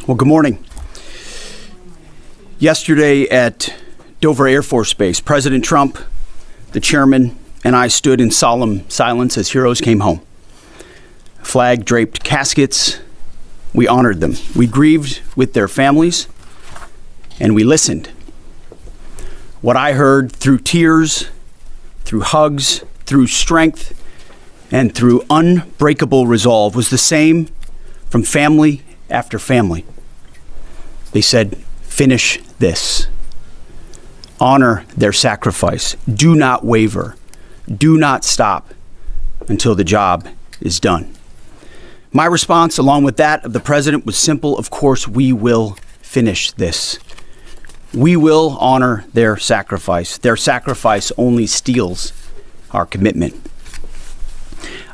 Well, good morning. Yesterday at Dover Air Force Base, President Trump, the chairman, and I stood in solemn silence as heroes came home. Flag-draped caskets, we honored them. We grieved with their families, and we listened. What I heard through tears, through hugs, through strength, and through unbreakable resolve was the same from family after family. They said, finish this. Honor their sacrifice. Do not waver. Do not stop until the job is done. My response, along with that of the president, was simple. Of course, we will finish this. We will honor their sacrifice. Their sacrifice only steals our commitment.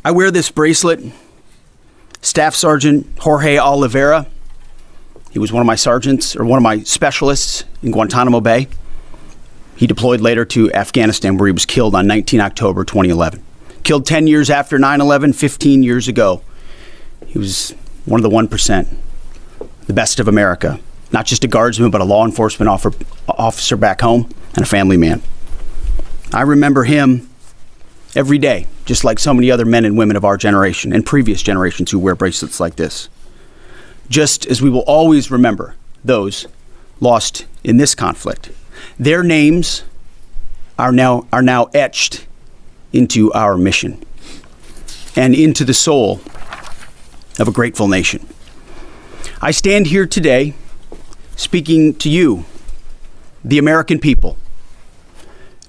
I wear this bracelet. Staff Sergeant Jorge Oliveira, he was one of my sergeants, or one of my specialists in Guantanamo Bay. He deployed later to Afghanistan, where he was killed on 19 October 2011. Killed 10 years after 9/11, 15 years ago. He was one of the 1%, the best of America. Not just a guardsman, but a law enforcement officer back home and a family man. I remember him every day, just like so many other men and women of our generation and previous generations who wear bracelets like this. Just as we will always remember those lost in this conflict. Their names are now etched into our mission and into the soul of a grateful nation. I stand here today speaking to you, the American people,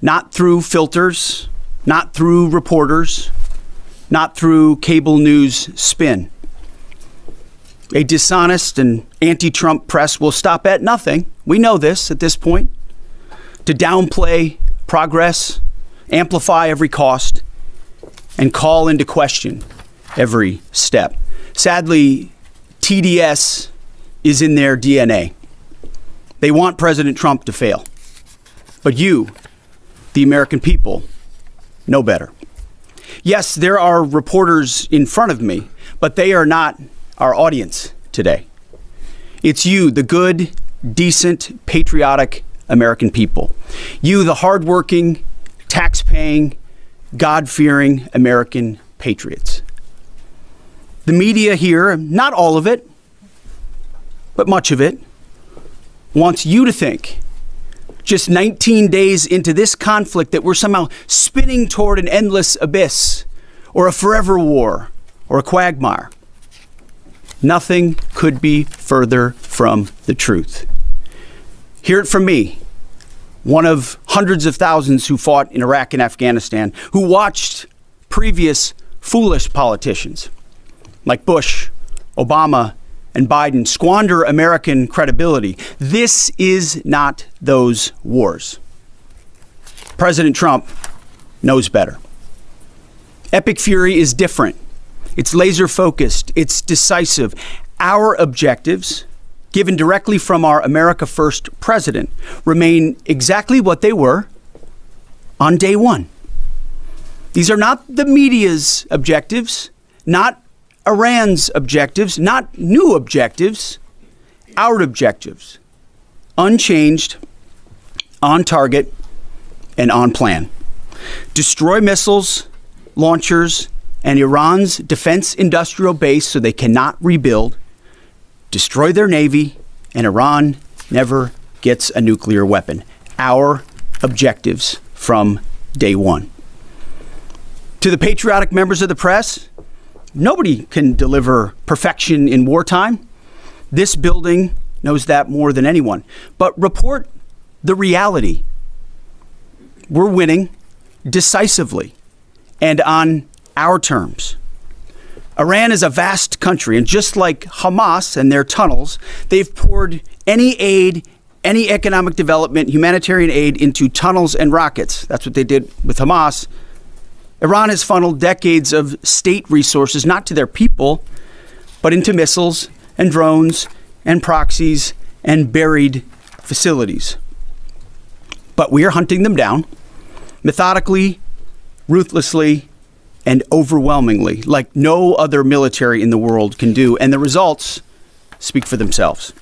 not through filters, not through reporters, not through cable news spin. A dishonest and anti-Trump press will stop at nothing. We know this at this point. To downplay progress, amplify every cost, and call into question every step. Sadly, TDS is in their DNA. They want President Trump to fail. But you, the American people, know better. Yes, there are reporters in front of me, but they are not our audience today. It's you, the good, decent, patriotic American people. You, the hardworking, tax-paying, God-fearing American patriots. The media here, not all of it, but much of it, wants you to think, just 19 days into this conflict, that we're somehow spinning toward an endless abyss, or a forever war, or a quagmire. Nothing could be further from the truth. Hear it from me, one of hundreds of thousands who fought in Iraq and Afghanistan, who watched previous foolish politicians like Bush, Obama, and Biden squander American credibility. This is not those wars. President Trump knows better. Epic fury is different. It's laser focused. It's decisive. Our objectives, given directly from our America First president, remain exactly what they were on day one. These are not the media's objectives, not Iran's objectives, not new objectives, our objectives. Unchanged, on target, and on plan. Destroy missiles, launchers, and Iran's defense industrial base so they cannot rebuild. Destroy their navy, and Iran never gets a nuclear weapon. Our objectives from day one. To the patriotic members of the press, nobody can deliver perfection in wartime. This building knows that more than anyone. But report the reality. We're winning decisively and on our terms. Iran is a vast country, and just like Hamas and their tunnels, they've poured any aid, any economic development, humanitarian aid into tunnels and rockets. That's what they did with Hamas. Iran has funneled decades of state resources, not to their people, but into missiles and drones and proxies and buried facilities. But we are hunting them down methodically, ruthlessly, and overwhelmingly, like no other military in the world can do. And the results speak for themselves.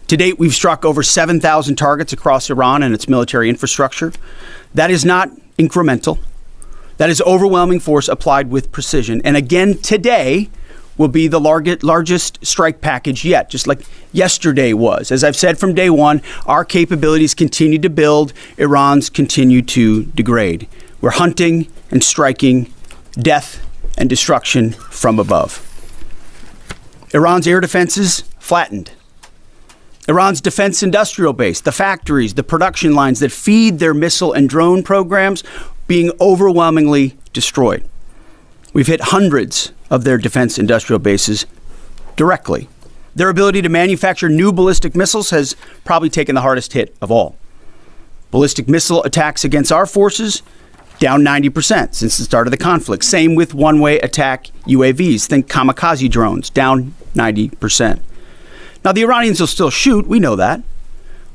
To date, we've struck over 7,000 targets across Iran and its military infrastructure. That is not incremental. That is overwhelming force applied with precision. And again, today will be the largest strike package yet, just like yesterday was. As I've said from day one, our capabilities continue to build. Iran's continue to degrade. We're hunting and striking death and destruction from above. Iran's air defenses flattened. Iran's defense industrial base, the factories, the production lines that feed their missile and drone programs, being overwhelmingly destroyed. We've hit hundreds of their defense industrial bases directly. Their ability to manufacture new ballistic missiles has probably taken the hardest hit of all. Ballistic missile attacks against our forces, down 90% since the start of the conflict. Same with one-way attack UAVs. Think kamikaze drones, down 90%. Now, the Iranians will still shoot, we know that,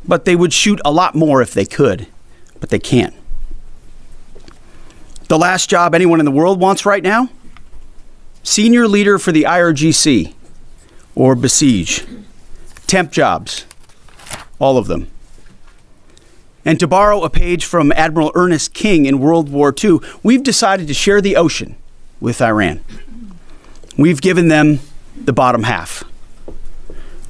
but they would shoot a lot more if they could, but they can't. The last job anyone in the world wants right now? Senior leader for the IRGC, or Besiege. Temp jobs, all of them. And to borrow a page from Admiral Ernest King in World War II, we've decided to share the ocean with Iran. We've given them the bottom half.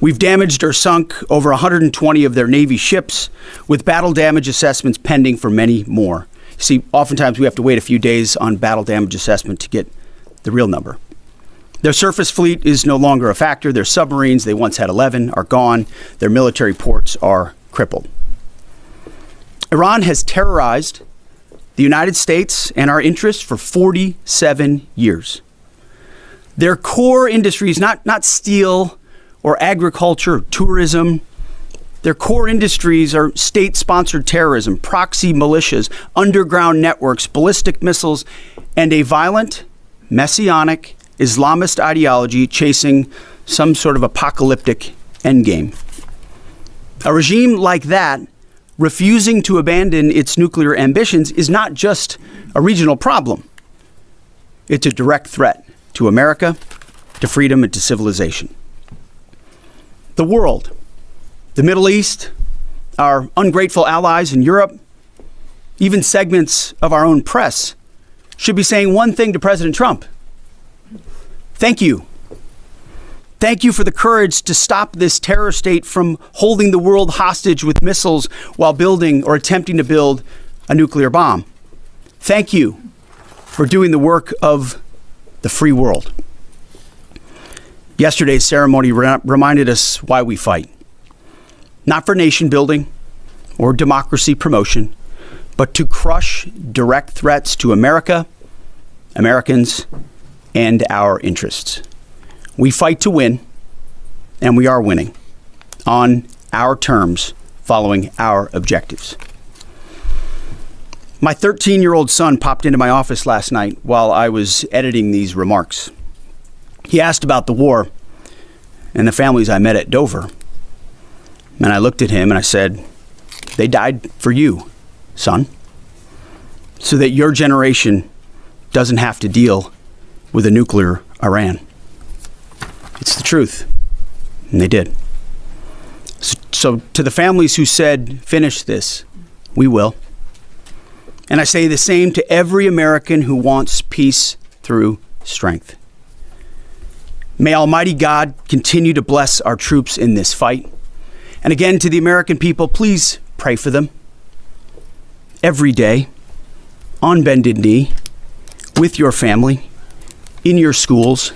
We've damaged or sunk over 120 of their Navy ships, with battle damage assessments pending for many more. See, oftentimes we have to wait a few days on battle damage assessment to get the real number. Their surface fleet is no longer a factor. Their submarines, they once had 11, are gone. Their military ports are crippled. Iran has terrorized the United States and our interests for 47 years. Their core industries, not steel or agriculture or tourism, their core industries are state-sponsored terrorism, proxy militias, underground networks, ballistic missiles, and a violent, messianic, Islamist ideology chasing some sort of apocalyptic endgame. A regime like that, refusing to abandon its nuclear ambitions, is not just a regional problem. It's a direct threat to America, to freedom, and to civilization. The world, the Middle East, our ungrateful allies in Europe, even segments of our own press should be saying one thing to President Trump. Thank you. Thank you for the courage to stop this terror state from holding the world hostage with missiles while building or attempting to build a nuclear bomb. Thank you for doing the work of the free world. Yesterday's ceremony reminded us why we fight. Not for nation building or democracy promotion, but to crush direct threats to America, Americans, and our interests. We fight to win, and we are winning on our terms, following our objectives. My 13-year-old son popped into my office last night while I was editing these remarks. He asked about the war and the families I met at Dover. And I looked at him and I said, they died for you, son, so that your generation doesn't have to deal with a nuclear Iran. It's the truth. And they did. So to the families who said, finish this, we will. And I say the same to every American who wants peace through strength. May Almighty God continue to bless our troops in this fight. And again, to the American people, please pray for them. Every day, on bended knee, with your family, in your schools,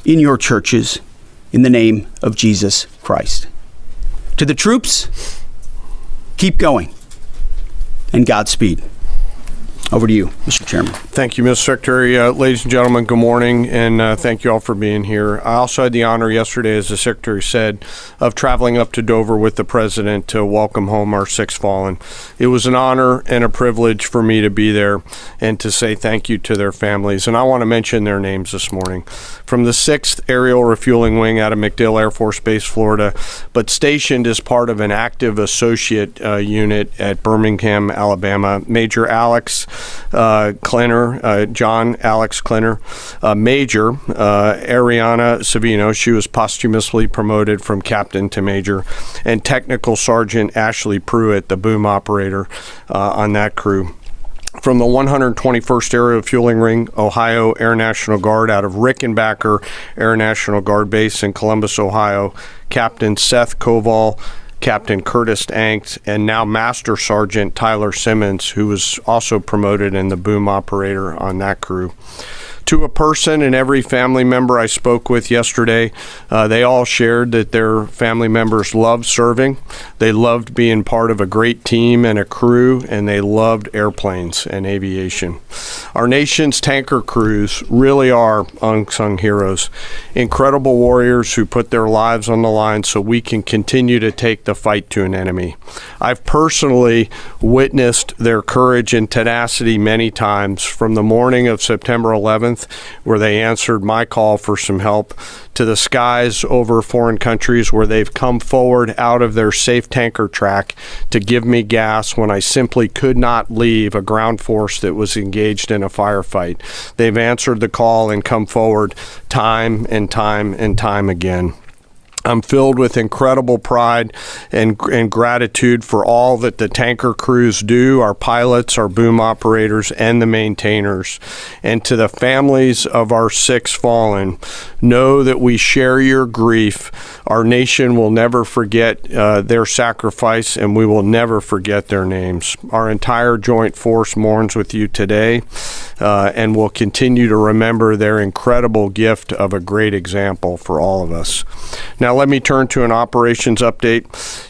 in your churches, in the name of Jesus Christ. To the troops, keep going, and Godspeed. Over to you, Mr. Chairman. Thank you, Mr. Secretary. Ladies and gentlemen, good morning, and thank you all for being here. I also had the honor yesterday, as the Secretary said, of traveling up to Dover with the President to welcome home our six fallen. It was an honor and a privilege for me to be there and to say thank you to their families. And I want to mention their names this morning. From the 6th Aerial Refueling Wing out of MacDill Air Force Base, Florida, but stationed as part of an active associate unit at Birmingham, Alabama, Major Alex Klinner, John Alex Klinner, Major Ariana Savino. She was posthumously promoted from captain to major, and Technical Sergeant Ashley Pruitt, the boom operator on that crew. From the 121st Aerial Fueling Ring, Ohio Air National Guard out of Rickenbacker Air National Guard Base in Columbus, Ohio, Captain Seth Koval, Captain Curtis Anks, and now Master Sergeant Tyler Simmons, who was also promoted in the boom operator on that crew. To a person and every family member I spoke with yesterday, they all shared that their family members loved serving, they loved being part of a great team and a crew, and they loved airplanes and aviation. Our nation's tanker crews really are unsung heroes, incredible warriors who put their lives on the line so we can continue to take the fight to an enemy. I've personally witnessed their courage and tenacity many times, from the morning of September 11th, where they answered my call for some help, to the skies over foreign countries where they've come forward out of their safe tanker track to give me gas when I simply could not leave a ground force that was engaged in a firefight. They've answered the call and come forward time and time and time again. I'm filled with incredible pride and gratitude for all that the tanker crews do, our pilots, our boom operators, and the maintainers. And to the families of our 6 fallen, know that we share your grief. Our nation will never forget their sacrifice, and we will never forget their names. Our entire joint force mourns with you today, and will continue to remember their incredible gift of a great example for all of us. Now let me turn to an operations update.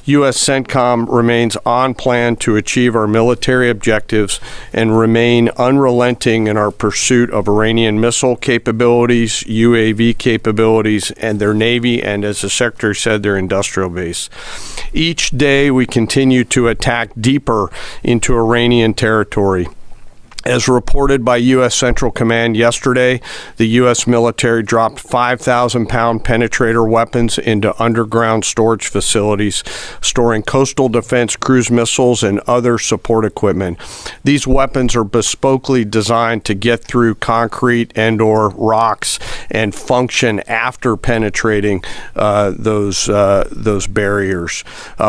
U.S. CENTCOM remains on plan to achieve our military objectives and remain unrelenting in our pursuit of Iranian missile capabilities, UAV capabilities, and their Navy, and as the Secretary said, their industrial base. Each day we continue to attack deeper into Iranian territory. As reported by U.S. Central Command yesterday, the U.S. military dropped 5,000-pound penetrator weapons into underground storage facilities, storing coastal defense cruise missiles and other support equipment. These weapons are bespokely designed to get through concrete and/or rocks and function after penetrating those barriers.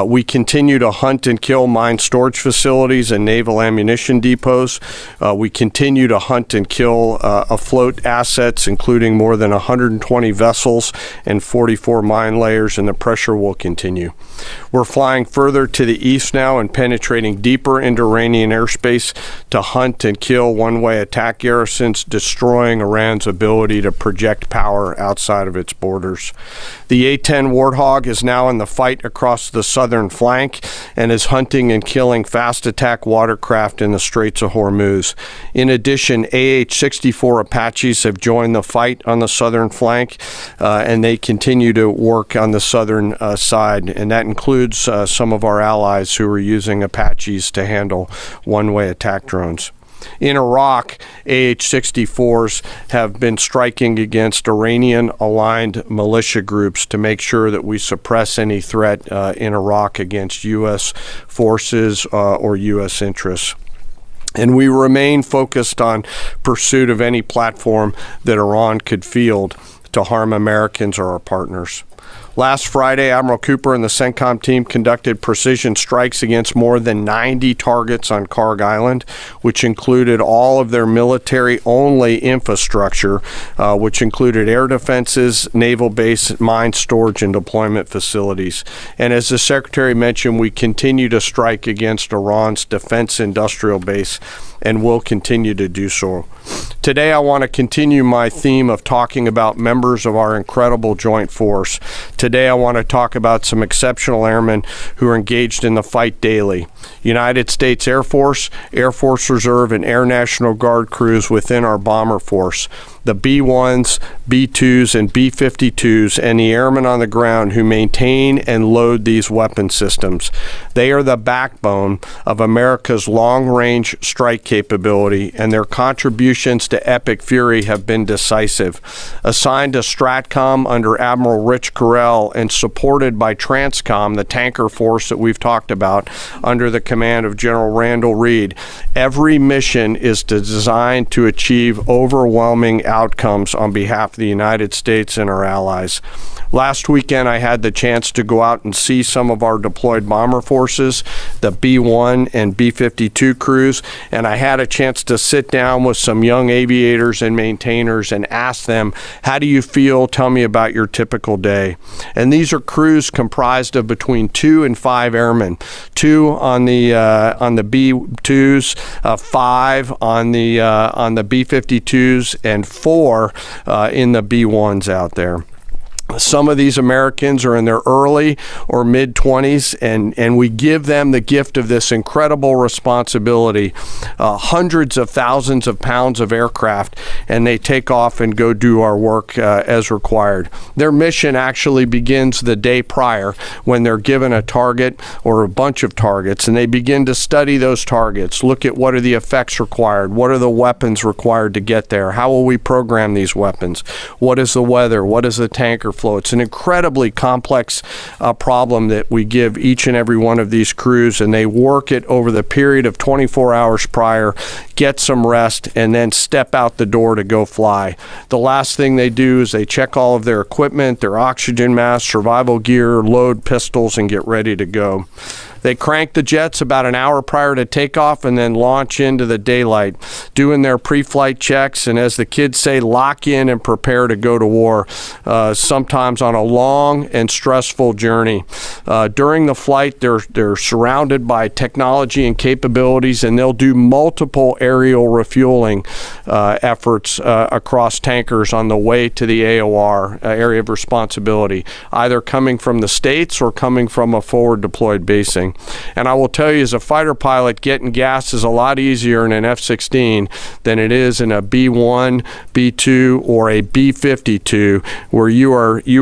We continue to hunt and kill mine storage facilities and naval ammunition depots. We continue to hunt and kill afloat assets, including more than 120 vessels and 44 mine layers, and the pressure will continue. We're flying further to the east now and penetrating deeper into Iranian airspace to hunt and kill one-way attack garrisons, destroying Iran's ability to project power outside of its borders. The A-10 Warthog is now in the fight across the southern flank and is hunting and killing fast attack watercraft in the Straits of Hormuz. In addition, AH-64 Apaches have joined the fight on the southern flank, and they continue to work on the southern side, and that includes some of our allies who are using Apaches to handle one-way attack drones. In Iraq, AH-64s have been striking against Iranian-aligned militia groups to make sure that we suppress any threat in Iraq against U.S. forces or U.S. interests. And we remain focused on pursuit of any platform that Iran could field to harm Americans or our partners. Last Friday, Admiral Cooper and the CENTCOM team conducted precision strikes against more than 90 targets on Karg Island, which included all of their military-only infrastructure, which included air defenses, naval base, mine storage, and deployment facilities. And as the Secretary mentioned, we continue to strike against Iran's defense industrial base and will continue to do so. Today, I want to continue my theme of talking about members of our incredible joint force. Today, I want to talk about some exceptional airmen who are engaged in the fight daily. United States Air Force, Air Force Reserve, and Air National Guard crews within our bomber force. the B-1s, B-2s, and B-52s, and the airmen on the ground who maintain and load these weapon systems. They are the backbone of America's long-range strike capability, and their contributions to Epic Fury have been decisive. Assigned to STRATCOM under Admiral Rich Carrell and supported by TRANSCOM, the tanker force that we've talked about, under the command of General Randall Reed, every mission is designed to achieve overwhelming outcomes on behalf of the United States and our allies. Last weekend, I had the chance to go out and see some of our deployed bomber forces, the B-1 and B-52 crews, and I had a chance to sit down with some young aviators and maintainers and ask them, how do you feel? Tell me about your typical day. And these are crews comprised of between 2 and 5 airmen, 2 on the B-2s, 5 on the B-52s, and 4 in the B-1s out there. Some of these Americans are in their early or mid-20s, and we give them the gift of this incredible responsibility, hundreds of thousands of pounds of aircraft, and they take off and go do our work as required. Their mission actually begins the day prior when they're given a target or a bunch of targets, and they begin to study those targets, look at what are the effects required, what are the weapons required to get there, how will we program these weapons, what is the weather, what is the tanker flow. It's an incredibly complex problem that we give each and every one of these crews, and they work it over the period of 24 hours prior, get some rest, and then step out the door to go fly. The last thing they do is they check all of their equipment, their oxygen mask, survival gear, load pistols, and get ready to go. They crank the jets about an hour prior to takeoff and then launch into the daylight, doing their pre-flight checks, and as the kids say, lock in and prepare to go to war, sometimes on a long and stressful journey. During the flight, they're surrounded by technology and capabilities, and they'll do multiple aerial refueling efforts across tankers on the way to the AOR, area of responsibility, either coming from the States or coming from a forward deployed basing. And I will tell you, as a fighter pilot, getting gas is a lot easier in an F-16 than it is in a B-1, B-2, or a B-52, where you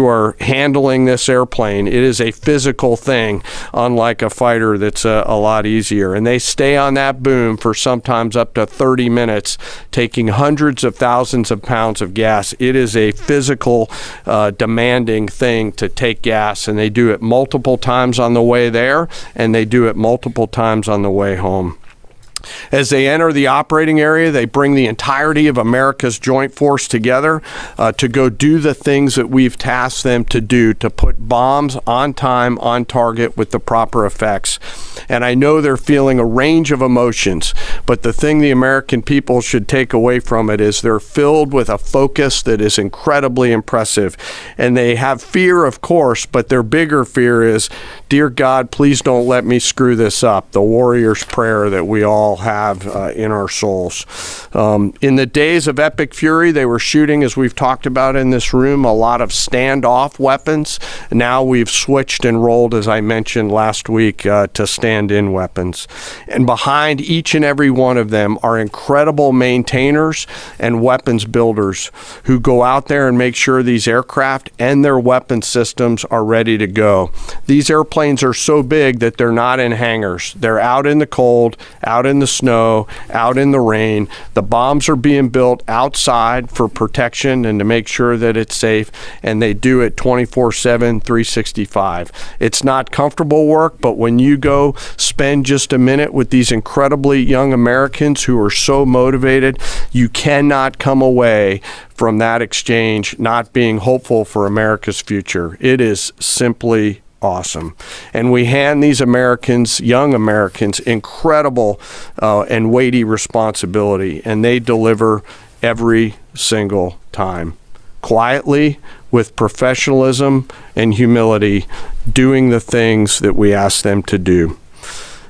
are handling this airplane. It is a physical thing, unlike a fighter that's a lot easier. And they stay on that boom for sometimes up to 30 minutes, taking hundreds of thousands of pounds of gas. It is a physical, demanding thing to take gas, and they do it multiple times on the way there, and they do it multiple times on the way home. As they enter the operating area, they bring the entirety of America's joint force together to go do the things that we've tasked them to do, to put bombs on time, on target, with the proper effects. And I know they're feeling a range of emotions, but the thing the American people should take away from it is they're filled with a focus that is incredibly impressive. And they have fear, of course, but their bigger fear is, dear God, please don't let me screw this up, the warrior's prayer that we all have in our souls. In the days of Epic Fury, they were shooting, as we've talked about in this room, a lot of standoff weapons. Now we've switched and rolled, as I mentioned last week, to stand-in weapons. And behind each and every one of them are incredible maintainers and weapons builders who go out there and make sure these aircraft and their weapon systems are ready to go. These airplanes are so big that they're not in hangars. They're out in the cold, out in the snow, out in the rain. The bombs are being built outside for protection and to make sure that it's safe, and they do it 24/7, 365. It's not comfortable work, but when you go spend just a minute with these incredibly young Americans who are so motivated, you cannot come away from that exchange not being hopeful for America's future. It is simply awesome. And we hand these Americans, young Americans, incredible and weighty responsibility, and they deliver every single time. Quietly, with professionalism and humility, doing the things that we ask them to do.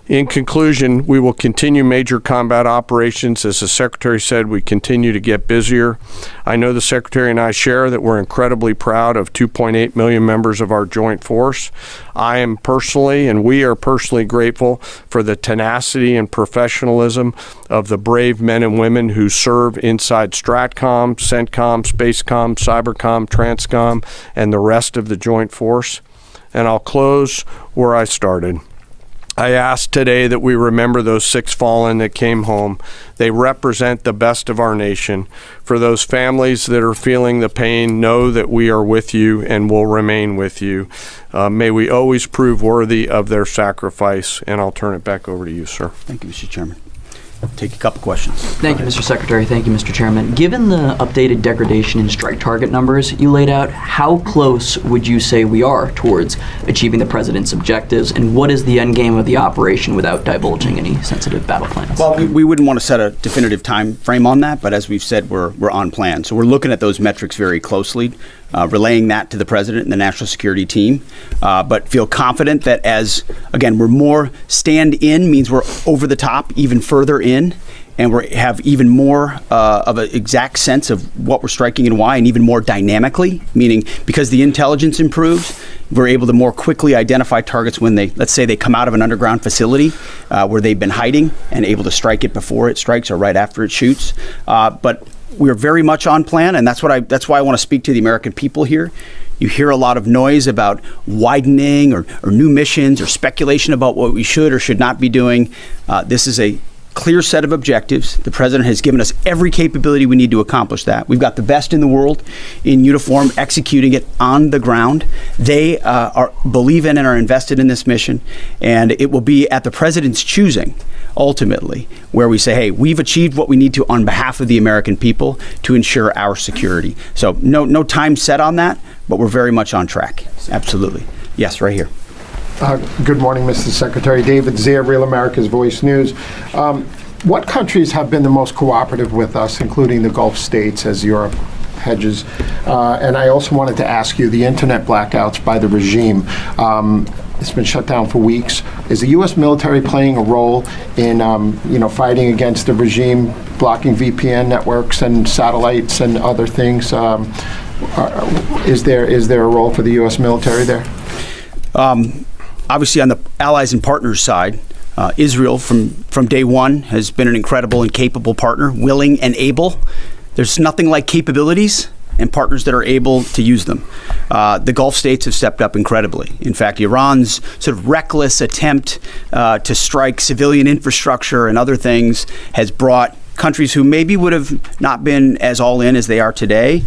In conclusion, we will continue major combat operations. As the Secretary said, we continue to get busier. I know the Secretary and I share that we're incredibly proud of 2.8 million members of our joint force. I am personally, and we are personally grateful for the tenacity and professionalism of the brave men and women who serve inside STRATCOM, CENTCOM, SPACECOM, CYBERCOM, TRANSCOM, and the rest of the joint force. And I'll close where I started. I ask today that we remember those 6 fallen that came home. They represent the best of our nation. For those families that are feeling the pain, know that we are with you and will remain with you. May we always prove worthy of their sacrifice. And I'll turn it back over to you, sir. Thank you, Mr. Chairman. I'll take a couple questions. Thank you, Mr. Secretary. Thank you, Mr. Chairman. Given the updated degradation in strike target numbers you laid out, how close would you say we are towards achieving the President's objectives, and what is the end game of the operation without divulging any sensitive battle plans? Well, we wouldn't want to set a definitive time frame on that, but as we've said, we're on plan. So we're looking at those metrics very closely, relaying that to the President and the National Security Team, but feel confident that as, again, we're more stand in, means we're over the top, even further in, and we have even more of an exact sense of what we're striking and why, and even more dynamically, meaning because the intelligence improves, we're able to more quickly identify targets when they, let's say they come out of an underground facility where they've been hiding and able to strike it before it strikes or right after it shoots. But we're very much on plan, and that's why I want to speak to the American people here. You hear a lot of noise about widening or new missions or speculation about what we should or should not be doing. This is a clear set of objectives. The President has given us every capability we need to accomplish that. We've got the best in the world in uniform executing it on the ground. They believe in and are invested in this mission, and it will be at the President's choosing, ultimately, where we say, hey, we've achieved what we need to on behalf of the American people to ensure our security. So no time set on that, but we're very much on track. Absolutely. Yes, right here. Good morning, Mr. Secretary. David Zier, Real America's Voice News. What countries have been the most cooperative with us, including the Gulf states, as Europe hedges? And I also wanted to ask you, the internet blackouts by the regime, it's been shut down for weeks. Is the U.S. military playing a role in, fighting against the regime, blocking VPN networks and satellites and other things? Is there a role for the U.S. military there? Obviously, on the allies and partners side, Israel from day one has been an incredible and capable partner, willing and able. There's nothing like capabilities and partners that are able to use them. The Gulf states have stepped up incredibly. In fact, Iran's sort of reckless attempt to strike civilian infrastructure and other things has brought countries who maybe would have not been as all in as they are today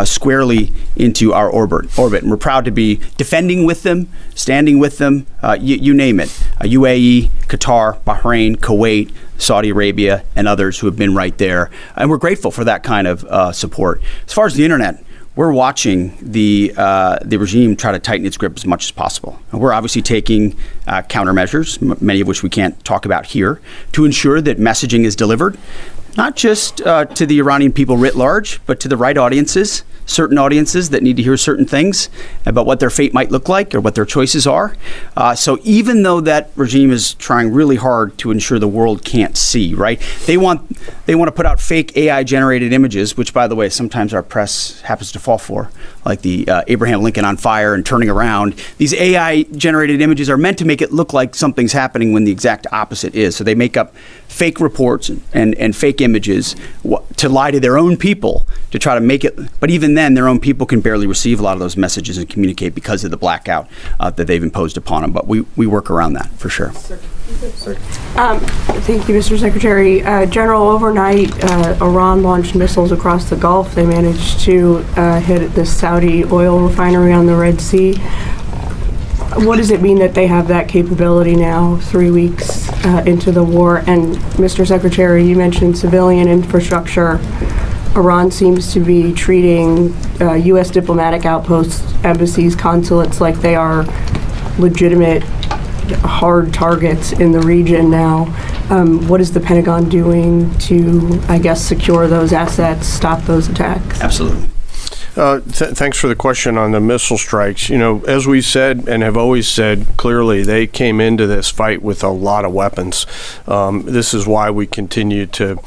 squarely into our orbit. And we're proud to be defending with them, standing with them, you name it. UAE, Qatar, Bahrain, Kuwait, Saudi Arabia, and others who have been right there. And we're grateful for that kind of support. As far as the internet, we're watching the regime try to tighten its grip as much as possible. And we're obviously taking countermeasures, many of which we can't talk about here, to ensure that messaging is delivered, not just to the Iranian people writ large, but to the right audiences, certain audiences that need to hear certain things about what their fate might look like or what their choices are. So even though that regime is trying really hard to ensure the world can't see, right? They want to put out fake AI-generated images, which, by the way, sometimes our press happens to fall for, like the Abraham Lincoln on fire and turning around. These AI-generated images are meant to make it look like something's happening when the exact opposite is. So they make up fake reports and fake images to lie to their own people to try to make it. But even then, their own people can barely receive a lot of those messages and communicate because of the blackout that they've imposed upon them. But we work around that for sure. Thank you, Mr. Secretary. General, overnight, Iran launched missiles across the Gulf. They managed to hit the Saudi oil refinery on the Red Sea. What does it mean that they have that capability now, 3 weeks into the war? And Mr. Secretary, you mentioned civilian infrastructure. Iran seems to be treating U.S. diplomatic outposts, embassies, consulates like they are legitimate hard targets in the region now. What is the Pentagon doing to, I guess, secure those assets, stop those attacks? Absolutely. Thanks for the question on the missile strikes. As we said and have always said clearly, they came into this fight with a lot of weapons. This is why we continue to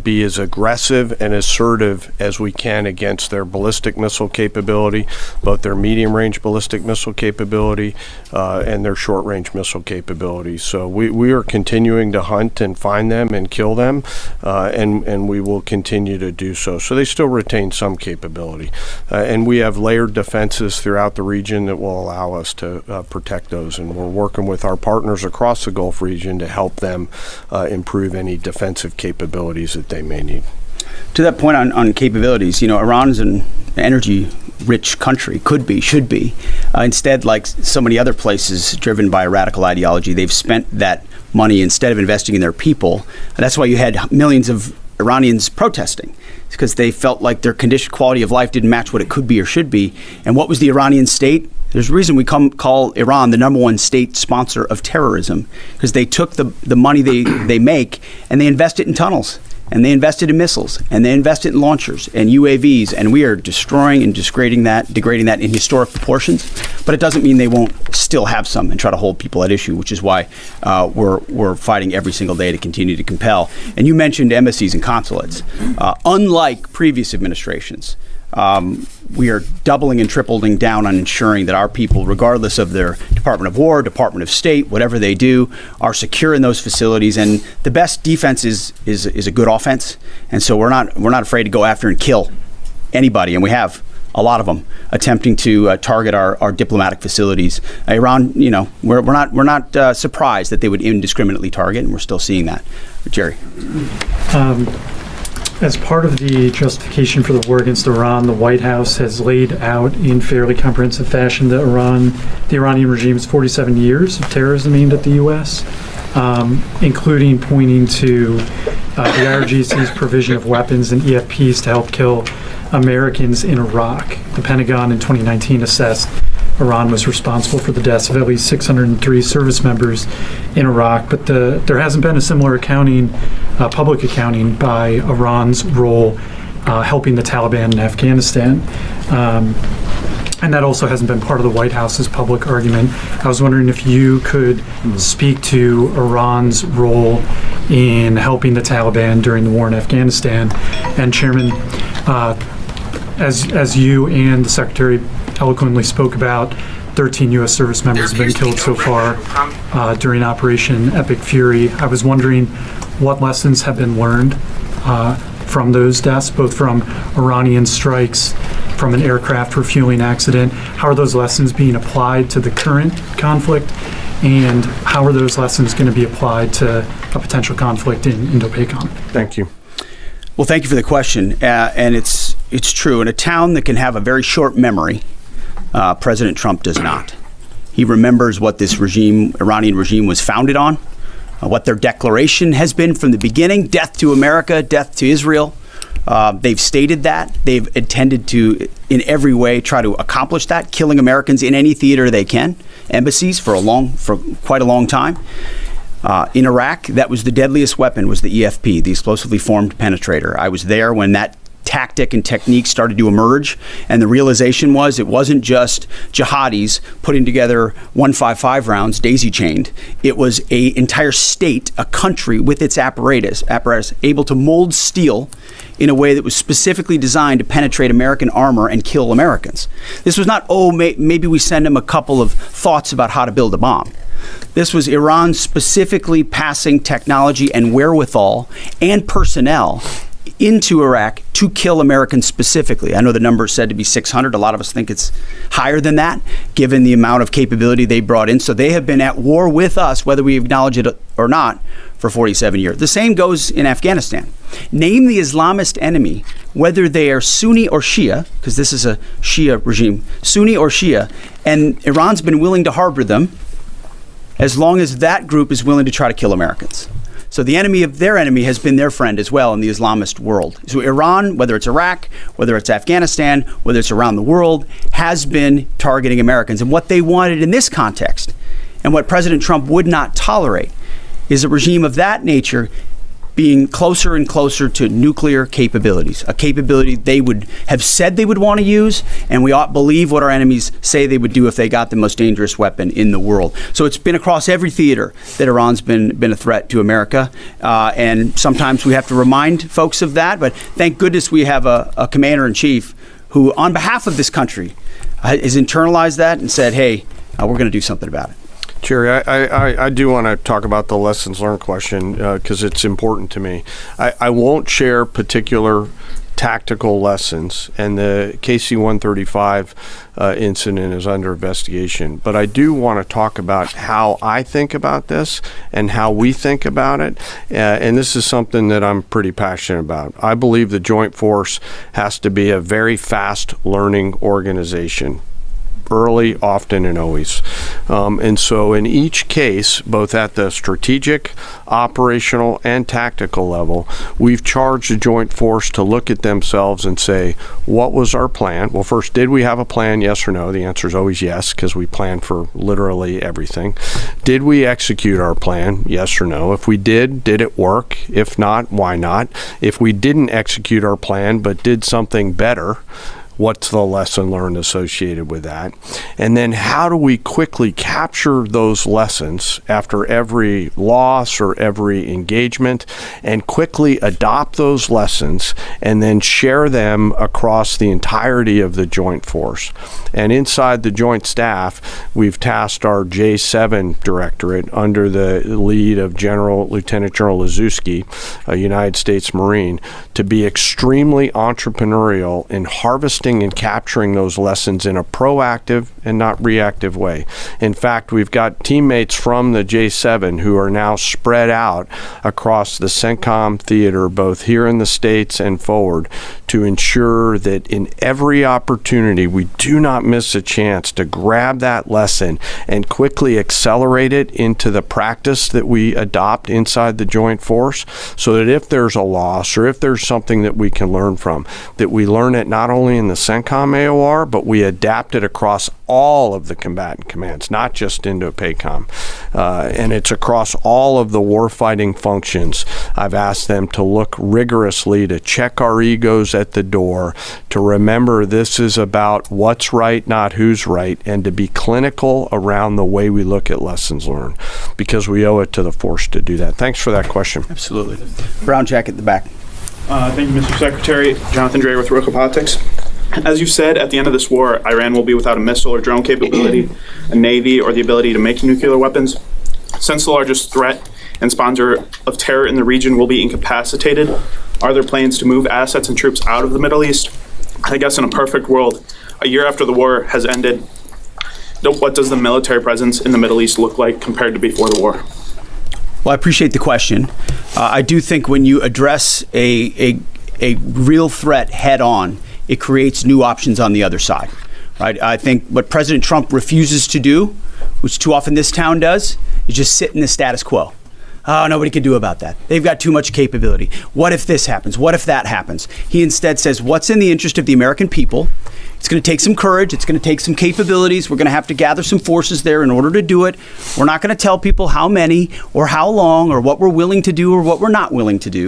be as aggressive and assertive as we can against their ballistic missile capability, both their medium-range ballistic missile capability and their short-range missile capability. So we are continuing to hunt and find them and kill them, and we will continue to do so. So they still retain some capability. And we have layered defenses throughout the region that will allow us to protect those. And we're working with our partners across the Gulf region to help them improve any defensive capabilities that they may need. To that point on capabilities, Iran is an energy-rich country, could be, should be. Instead, like so many other places driven by a radical ideology, they've spent that money instead of investing in their people. And that's why you had millions of Iranians protesting. It's because they felt like their quality of life didn't match what it could be or should be. And what was the Iranian state? There's a reason we call Iran the #1 state sponsor of terrorism, because they took the money they make and they invest it in tunnels, and they invested in missiles, and they invested in launchers and UAVs, and we are destroying and degrading that in historic proportions. But it doesn't mean they won't still have some and try to hold people at issue, which is why we're fighting every single day to continue to compel. And you mentioned embassies and consulates. Unlike previous administrations, we are doubling and tripling down on ensuring that our people, regardless of their Department of War, Department of State, whatever they do, are secure in those facilities. And the best defense is a good offense. And so we're not afraid to go after and kill anybody, and we have a lot of them attempting to target our diplomatic facilities. Iran, we're not surprised that they would indiscriminately target, and we're still seeing that. Jerry. As part of the justification for the war against Iran, the White House has laid out in fairly comprehensive fashion the Iranian regime's 47 years of terrorism aimed at the U.S., including pointing to the IRGC's provision of weapons and EFPs to help kill Americans in Iraq. The Pentagon in 2019 assessed Iran was responsible for the deaths of at least 603 service members in Iraq, but there hasn't been a similar public accounting by Iran's role helping the Taliban in Afghanistan. And that also hasn't been part of the White House's public argument. I was wondering if you could speak to Iran's role in helping the Taliban during the war in Afghanistan. And Chairman, as you and the Secretary eloquently spoke about, 13 U.S. service members have been killed so far during Operation Epic Fury. I was wondering what lessons have been learned from those deaths, both from Iranian strikes, from an aircraft refueling accident. How are those lessons being applied to the current conflict, and how are those lessons going to be applied to a potential conflict in Indo-PACOM? Thank you. Well, thank you for the question. And it's true. In a town that can have a very short memory, President Trump does not. He remembers what this Iranian regime was founded on, what their declaration has been from the beginning: death to America, death to Israel. They've stated that. They've intended to, in every way, try to accomplish that, killing Americans in any theater they can, embassies for quite a long time. In Iraq, that was the deadliest weapon, was the EFP, the explosively formed penetrator. I was there when that tactic and technique started to emerge, and the realization was it wasn't just jihadis putting together 155 rounds daisy-chained. It was an entire state, a country with its apparatus able to mold steel in a way that was specifically designed to penetrate American armor and kill Americans. This was not, maybe we send them a couple of thoughts about how to build a bomb. This was Iran specifically passing technology and wherewithal and personnel into Iraq to kill Americans specifically. I know the number is said to be 600. A lot of us think it's higher than that, given the amount of capability they brought in. So they have been at war with us, whether we acknowledge it or not, for 47 years. The same goes in Afghanistan. Name the Islamist enemy, whether they are Sunni or Shia, because this is a Shia regime, Sunni or Shia, and Iran's been willing to harbor them as long as that group is willing to try to kill Americans. So the enemy of their enemy has been their friend as well in the Islamist world. So Iran, whether it's Iraq, whether it's Afghanistan, whether it's around the world, has been targeting Americans. And what they wanted in this context, and what President Trump would not tolerate, is a regime of that nature being closer and closer to nuclear capabilities, a capability they would have said they would want to use, and we ought to believe what our enemies say they would do if they got the most dangerous weapon in the world. So it's been across every theater that Iran's been a threat to America, and sometimes we have to remind folks of that, but thank goodness we have a commander-in-chief who, on behalf of this country, has internalized that and said, hey, we're going to do something about it. Jerry, I do want to talk about the lessons learned question because it's important to me. I won't share particular tactical lessons, and the KC-135 incident is under investigation. But I do want to talk about how I think about this and how we think about it. And this is something that I'm pretty passionate about. I believe the Joint Force has to be a very fast learning organization. Early, often, and always. And so in each case, both at the strategic, operational, and tactical level, we've charged the Joint Force to look at themselves and say, what was our plan? Well, first, did we have a plan, yes or no? The answer is always yes, because we plan for literally everything. Did we execute our plan, yes or no? If we did it work? If not, why not? If we didn't execute our plan but did something better, what's the lesson learned associated with that? And then how do we quickly capture those lessons after every loss or every engagement and quickly adopt those lessons and then share them across the entirety of the Joint Force? And inside the Joint Staff, we've tasked our J7 Directorate under the lead of Lieutenant General Lazewski, a United States Marine, to be extremely entrepreneurial in harvesting and capturing those lessons in a proactive and not reactive way. In fact, we've got teammates from the J7 who are now spread out across the CENTCOM theater, both here in the States and forward, to ensure that in every opportunity we do not miss a chance to grab that lesson and quickly accelerate it into the practice that we adopt inside the Joint Force, so that if there's a loss or if there's something that we can learn from, that we learn it not only in the CENTCOM AOR, but we adapt it across all of the combatant commands, not just Indo-PACOM. And it's across all of the warfighting functions. I've asked them to look rigorously, to check our egos at the door, to remember this is about what's right, not who's right, and to be clinical around the way we look at lessons learned, because we owe it to the force to do that. Thanks for that question. Absolutely. Brown jacket at the back. Thank you, Mr. Secretary. Jonathan Dreher with Roca Politics. As you said, at the end of this war, Iran will be without a missile or drone capability, a navy, or the ability to make nuclear weapons. Since the largest threat and sponsor of terror in the region will be incapacitated, are there plans to move assets and troops out of the Middle East? I guess in a perfect world, a year after the war has ended, what does the military presence in the Middle East look like compared to before the war? Well, I appreciate the question. I do think when you address a real threat head on, it creates new options on the other side, right? I think what President Trump refuses to do, which too often this town does, is just sit in the status quo. Oh, nobody can do about that. They've got too much capability. What if this happens? What if that happens? He instead says, what's in the interest of the American people? It's going to take some courage. It's going to take some capabilities. We're going to have to gather some forces there in order to do it. We're not going to tell people how many or how long or what we're willing to do or what we're not willing to do.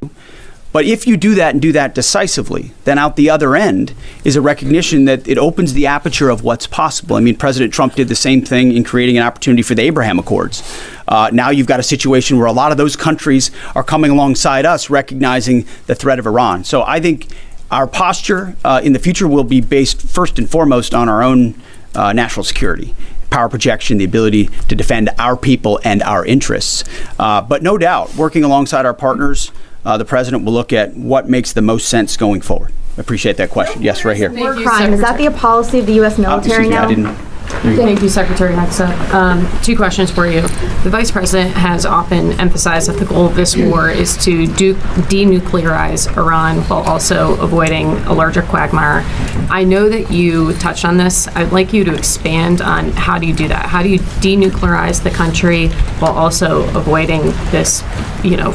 But if you do that and do that decisively, then out the other end is a recognition that it opens the aperture of what's possible. I mean, President Trump did the same thing in creating an opportunity for the Abraham Accords. Now you've got a situation where a lot of those countries are coming alongside us, recognizing the threat of Iran. So I think our posture in the future will be based first and foremost on our own national security, power projection, the ability to defend our people and our interests. But no doubt, working alongside our partners, the president will look at what makes the most sense going forward. I appreciate that question. Yes, right here. War crime, is that the policy of the U.S. military now? Thank you, Secretary Hegseth. Two questions for you. The Vice President has often emphasized that the goal of this war is to denuclearize Iran while also avoiding a larger quagmire. I know that you touched on this. I'd like you to expand on how do you do that? How do you denuclearize the country while also avoiding this,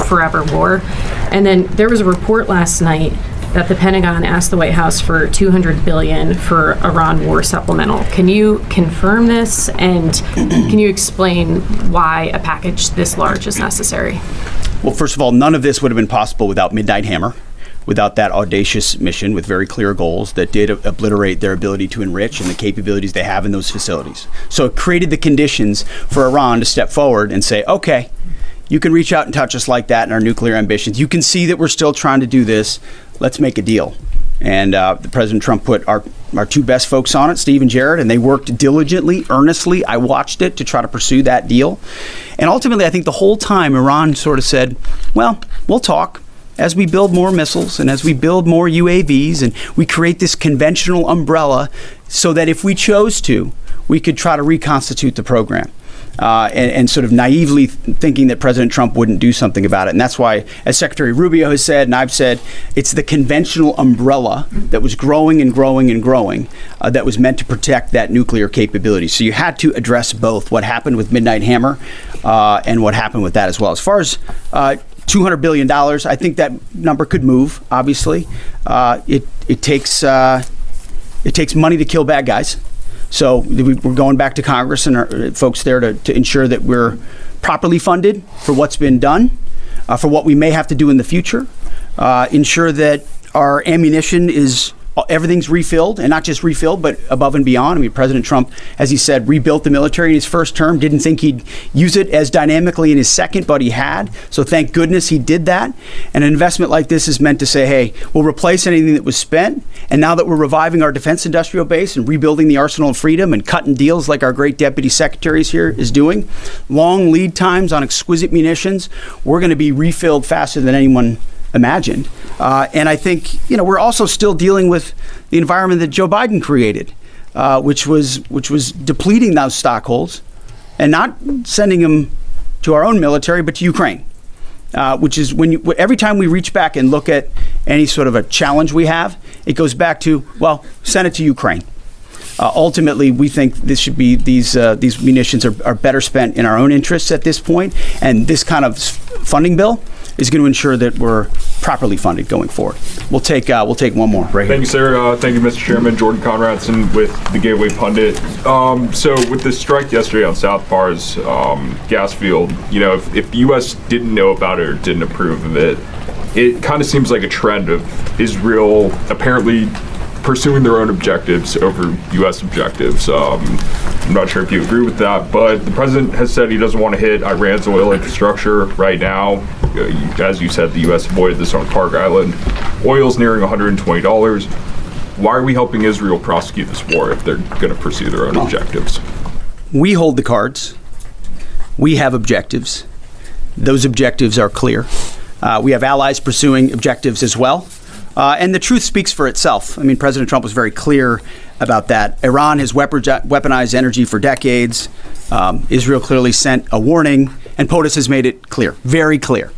forever war? And then there was a report last night that the Pentagon asked the White House for $200 billion for Iran war supplemental. Can you confirm this, and can you explain why a package this large is necessary? Well, first of all, none of this would have been possible without Midnight Hammer, without that audacious mission with very clear goals that did obliterate their ability to enrich and the capabilities they have in those facilities. So it created the conditions for Iran to step forward and say, okay, you can reach out and touch us like that in our nuclear ambitions. You can see that we're still trying to do this. Let's make a deal. And President Trump put our two best folks on it, Steve and Jared, and they worked diligently, earnestly. I watched it to try to pursue that deal. And ultimately, I think the whole time Iran sort of said, well, we'll talk. As we build more missiles and as we build more UAVs and we create this conventional umbrella so that if we chose to, we could try to reconstitute the program. And sort of naively thinking that President Trump wouldn't do something about it. And that's why, as Secretary Rubio has said, and I've said, it's the conventional umbrella that was growing and growing and growing that was meant to protect that nuclear capability. So you had to address both what happened with Midnight Hammer and what happened with that as well. As far as $200 billion, I think that number could move, obviously. It takes money to kill bad guys. So we're going back to Congress and our folks there to ensure that we're properly funded for what's been done, for what we may have to do in the future, ensure that our ammunition is everything's refilled, and not just refilled, but above and beyond. I mean, President Trump, as he said, rebuilt the military in his first term, didn't think he'd use it as dynamically in his second, but he had. So thank goodness he did that. And an investment like this is meant to say, hey, we'll replace anything that was spent. And now that we're reviving our defense industrial base and rebuilding the arsenal of freedom and cutting deals like our great deputy secretaries here is doing, long lead times on exquisite munitions, we're going to be refilled faster than anyone imagined. And I think, we're also still dealing with the environment that Joe Biden created, which was depleting those stockholds and not sending them to our own military, but to Ukraine, which is every time we reach back and look at any sort of a challenge we have, it goes back to, well, send it to Ukraine. Ultimately, we think this should be these munitions are better spent in our own interests at this point, and this kind of funding bill is going to ensure that we're properly funded going forward. We'll take one more right here. Thank you, sir. Thank you, Mr. Chairman. Jordan Conradson with the Gateway Pundit. So with the strike yesterday on South Bar's gas field, if the U.S. didn't know about it or didn't approve of it, it kind of seems like a trend of Israel apparently pursuing their own objectives over U.S. objectives. I'm not sure if you agree with that, but the president has said he doesn't want to hit Iran's oil infrastructure right now. As you said, the U.S. avoided this on Park Island. Oil's nearing $120. Why are we helping Israel prosecute this war if they're going to pursue their own objectives? We hold the cards. We have objectives. Those objectives are clear. We have allies pursuing objectives as well. And the truth speaks for itself. I mean, President Trump was very clear about that. Iran has weaponized energy for decades. Israel clearly sent a warning, and POTUS has made it clear, very clear.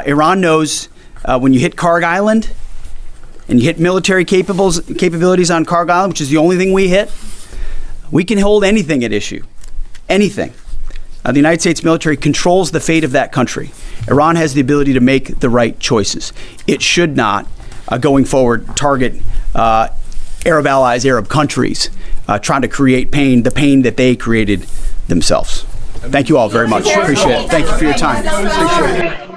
Iran knows when you hit Karg Island and you hit military capabilities on Karg Island, which is the only thing we hit, we can hold anything at issue, anything. The United States military controls the fate of that country. Iran has the ability to make the right choices. It should not, going forward, target Arab allies, Arab countries, trying to create the pain that they created themselves. Thank you all very much. Appreciate it. Thank you for your time. Appreciate it.